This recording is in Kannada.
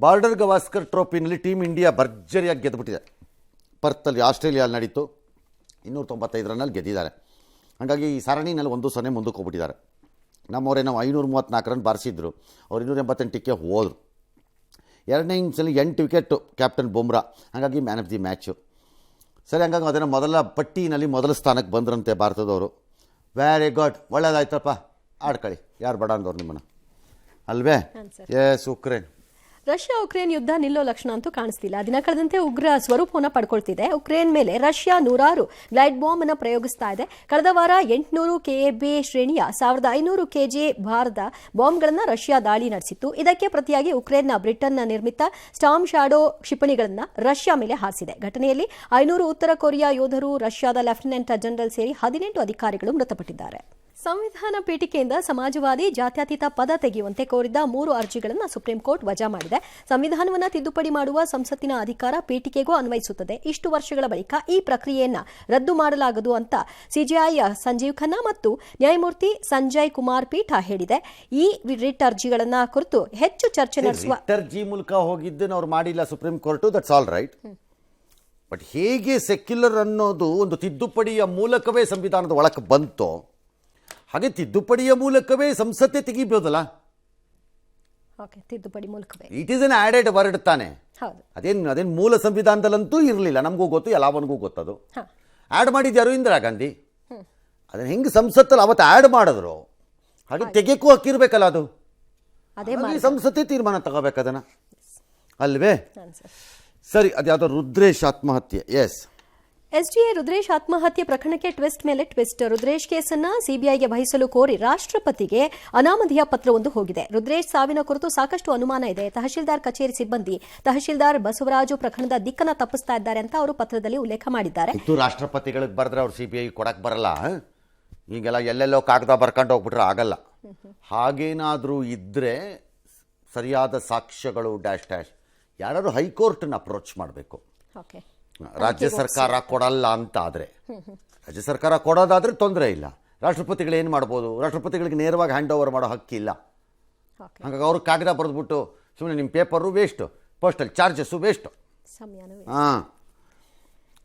ಬಾರ್ಡರ್ ಗವಾಸ್ಕರ್ ಟ್ರೋಫಿನಲ್ಲಿ ಟೀಮ್ ಇಂಡಿಯಾ ಭರ್ಜರಿಯಾಗಿ ಗೆದ್ದುಬಿಟ್ಟಿದೆ. ಪರ್ತಲ್ಲಿ ಆಸ್ಟ್ರೇಲಿಯಲ್ಲಿ ನಡೀತು, 295 ರನ್ನಲ್ಲಿ ಗೆದ್ದಿದ್ದಾರೆ. ಹಾಗಾಗಿ ಈ ಸರಣಿನಲ್ಲಿ 1-0 ಮುಂದಕ್ಕೆ ಹೋಗ್ಬಿಟ್ಟಿದ್ದಾರೆ. ನಮ್ಮವರೇನೋ 534 ರನ್ ಬಾರಿಸಿದ್ರು, ಅವ್ರು 288ಕ್ಕೆ ಹೋದರು. ಎರಡನೇ ಇನ್ನಿಂಗ್ಸಲ್ಲಿ 8 ವಿಕೆಟು ಕ್ಯಾಪ್ಟನ್ ಬುಮ್ರಾ, ಹಾಗಾಗಿ ಮ್ಯಾನ್ ಆಫ್ ದಿ ಮ್ಯಾಚು. ಸರಿ, ಹಂಗಾಗಿ ಅದನ್ನು ಮೊದಲ ಪಟ್ಟಿನಲ್ಲಿ ಮೊದಲ ಸ್ಥಾನಕ್ಕೆ ಬಂದ್ರಂತೆ ಭಾರತದವರು. ವೆರಿ ಗುಡ್, ಒಳ್ಳೇದಾಯ್ತಪ್ಪ, ಆಡ್ಕೊಳ್ಳಿ, ಯಾರು ಬೇಡ ಅಂದವ್ರು ನಿಮ್ಮನ್ನು, ಅಲ್ವೇ? ಎಸ್, ಉಕ್ರೇನ್ ರಷ್ಯಾ ಉಕ್ರೇನ್ ಯುದ್ಧ ನಿಲ್ಲೋ ಲಕ್ಷಣ ಅಂತೂ ಕಾಣಿಸ್ತಿಲ್ಲ. ದಿನ ಕಳೆದಂತೆ ಉಗ್ರ ಸ್ವರೂಪವನ್ನು ಪಡ್ಕೊಳ್ತಿದೆ. ಉಕ್ರೇನ್ ಮೇಲೆ ರಷ್ಯಾ ನೂರಾರು ಗ್ಲೈಡ್ ಬಾಂಬ್ ಅನ್ನು ಪ್ರಯೋಗಿಸ್ತಾ ಇದೆ. ಕಳೆದ ವಾರ 800 ಕೆಬಿ ಶ್ರೇಣಿಯ 1500 ಕೆಜಿ ಭಾರದ ಬಾಂಬ್ಗಳನ್ನು ರಷ್ಯಾ ದಾಳಿ ನಡೆಸಿತ್ತು. ಇದಕ್ಕೆ ಪ್ರತಿಯಾಗಿ ಉಕ್ರೇನ್ನ ಬ್ರಿಟನ್ನ ನಿರ್ಮಿತ ಸ್ಟಾರ್ಮ್ ಶಾಡೋ ಕ್ಷಿಪಣಿಗಳನ್ನು ರಷ್ಯಾ ಮೇಲೆ ಹಾರಿಸಿದೆ. ಘಟನೆಯಲ್ಲಿ 500 ಉತ್ತರ ಕೊರಿಯಾ ಯೋಧರು, ರಷ್ಯಾದ ಲೆಫ್ಟಿನೆಂಟ್ ಜನರಲ್ ಸೇರಿ 18 ಅಧಿಕಾರಿಗಳು ಮೃತಪಟ್ಟಿದ್ದಾರೆ. ಸಂವಿಧಾನ ಪೀಠಿಕೆಯಿಂದ ಸಮಾಜವಾದಿ ಜಾತ್ಯತೀತ ಪದ ತೆಗೆಯುವಂತೆ ಕೋರಿದ್ದ 3 ಅರ್ಜಿಗಳನ್ನು ಸುಪ್ರೀಂ ಕೋರ್ಟ್ ವಜಾ ಮಾಡಿದೆ. ಸಂವಿಧಾನವನ್ನು ತಿದ್ದುಪಡಿ ಮಾಡುವ ಸಂಸತ್ತಿನ ಅಧಿಕಾರ ಪೀಠಿಕೆಗೂ ಅನ್ವಯಿಸುತ್ತದೆ. ಇಷ್ಟು ವರ್ಷಗಳ ಬಳಿಕ ಈ ಪ್ರಕ್ರಿಯೆಯನ್ನು ರದ್ದು ಮಾಡಲಾಗದು ಅಂತ ಸಿಜೆಐ ಸಂಜೀವ್ ಖನ್ನಾ ಮತ್ತು ನ್ಯಾಯಮೂರ್ತಿ ಸಂಜಯ್ ಕುಮಾರ್ ಪೀಠ ಹೇಳಿದೆ. ಈ ರಿಟ್ ಅರ್ಜಿಗಳನ್ನು ಕುರಿತು ಹೆಚ್ಚು ಚರ್ಚೆ ನಡೆಸುವ ಅರ್ಜಿ ಮೂಲಕ ಹೋಗಿದ್ದನ್ನು ಅವ್ರು ಮಾಡಿಲ್ಲ supreme court, that's all right. But ಹೇಗೆ ಸೆಕ್ಯುಲರ್ ಅನ್ನೋದು ಒಂದು ತಿದ್ದುಪಡಿಯ ಮೂಲಕವೇ ಸಂವಿಧಾನದ ಒಳಕ್ಕೆ ಬಂತು, ಹಾಗೆ ತಿದ್ದುಪಡಿಯ ಮೂಲಕವೇ ಸಂಸತ್ತೆ ತೆಗಿಬೋದಲ್ಲ. ತಿದ್ದುಪಡಿ ಮೂಲಕವೇ it is N added word ತಾನೆ. ಅದೇನು ಮೂಲ ಸಂವಿಧಾನದಲ್ಲಂತೂ ಇರಲಿಲ್ಲ, ನಮಗೂ ಗೊತ್ತು, ಎಲ್ಲವನಿಗೂ ಗೊತ್ತದು. ಆ್ಯಡ್ ಮಾಡಿದ್ಯಾರು ಇಂದಿರಾ ಗಾಂಧಿ. ಅದನ್ನು ಹೆಂಗೆ ಸಂಸತ್ತಲ್ಲಿ ಅವತ್ತು ಆ್ಯಡ್ ಮಾಡಿದ್ರು, ಹಾಗೆ ತೆಗೆಯಕ್ಕೂ ಹಕ್ಕಿರ್ಬೇಕಲ್ಲ. ಅದು ಸಂಸತ್ತೆ ತೀರ್ಮಾನ ತಗೋಬೇಕು ಅದನ್ನು, ಅಲ್ವೇ? ಸರಿ, ಅದ್ಯಾವುದೋ ರುದ್ರೇಶ್ ಆತ್ಮಹತ್ಯೆ. ಎಸ್, ಎಸ್ಡಿಎ ರುದ್ರೇಶ್ ಆತ್ಮಹತ್ಯೆ ಪ್ರಕರಣಕ್ಕೆ ಟ್ವಿಸ್ಟ್ ಮೇಲೆ ಟ್ವಿಸ್ಟ್. ರುದ್ರೇಶ್ ಕೇಸನ್ನು ಸಿಬಿಐಗೆ ವಹಿಸಲು ಕೋರಿ ರಾಷ್ಟ್ರಪತಿಗೆ ಅನಾಮಧೇಯ ಪತ್ರವೊಂದು ಹೋಗಿದೆ. ರುದ್ರೇಶ್ ಸಾವಿನ ಕುರಿತು ಸಾಕಷ್ಟು ಅನುಮಾನ ಇದೆ. ತಹಶೀಲ್ದಾರ್ ಕಚೇರಿ ಸಿಬ್ಬಂದಿ ತಹಶೀಲ್ದಾರ್ ಬಸವರಾಜು ಪ್ರಕರಣದ ದಿಕ್ಕನ್ನು ತಪ್ಪಿಸ್ತಾ ಇದ್ದಾರೆ ಅಂತ ಅವರು ಪತ್ರದಲ್ಲಿ ಉಲ್ಲೇಖ ಮಾಡಿದ್ದಾರೆ. ರಾಷ್ಟ್ರಪತಿಗಳಿಗೆ ಬರೆದ್ರೆ ಅವ್ರು ಸಿಬಿಐ ಕೊಡಕ್ಕೆ ಬರಲ್ಲ. ಈಗೆಲ್ಲ ಎಲ್ಲೆಲ್ಲೋ ಕಾಗದ ಬರ್ಕೊಂಡು ಹೋಗ್ಬಿಟ್ರೆ ಆಗಲ್ಲ. ಹಾಗೇನಾದರೂ ಇದ್ದರೆ ಸರಿಯಾದ ಸಾಕ್ಷ್ಯಗಳು ಡ್ಯಾಶ್ ಡ್ಯಾಶ್ ಯಾರು ಹೈಕೋರ್ಟ್ನ ಅಪ್ರೋಚ್ ಮಾಡಬೇಕು. ರಾಜ್ಯ ಸರ್ಕಾರ ಕೊಡಲ್ಲ ಅಂತ ಆದರೆ, ರಾಜ್ಯ ಸರ್ಕಾರ ಕೊಡೋದಾದರೆ ತೊಂದರೆ ಇಲ್ಲ. ರಾಷ್ಟ್ರಪತಿಗಳು ಏನು ಮಾಡ್ಬೋದು, ರಾಷ್ಟ್ರಪತಿಗಳಿಗೆ ನೇರವಾಗಿ ಹ್ಯಾಂಡ್ ಓವರ್ ಮಾಡೋ ಹಕ್ಕಿಲ್ಲ. ಹಾಗಾಗಿ ಅವ್ರಿಗೆ ಕಾಗದ ಬರೆದ್ಬಿಟ್ಟು ಸುಮ್ಮನೆ ನಿಮ್ಮ paper waste, postal charges waste. ಹಾಂ,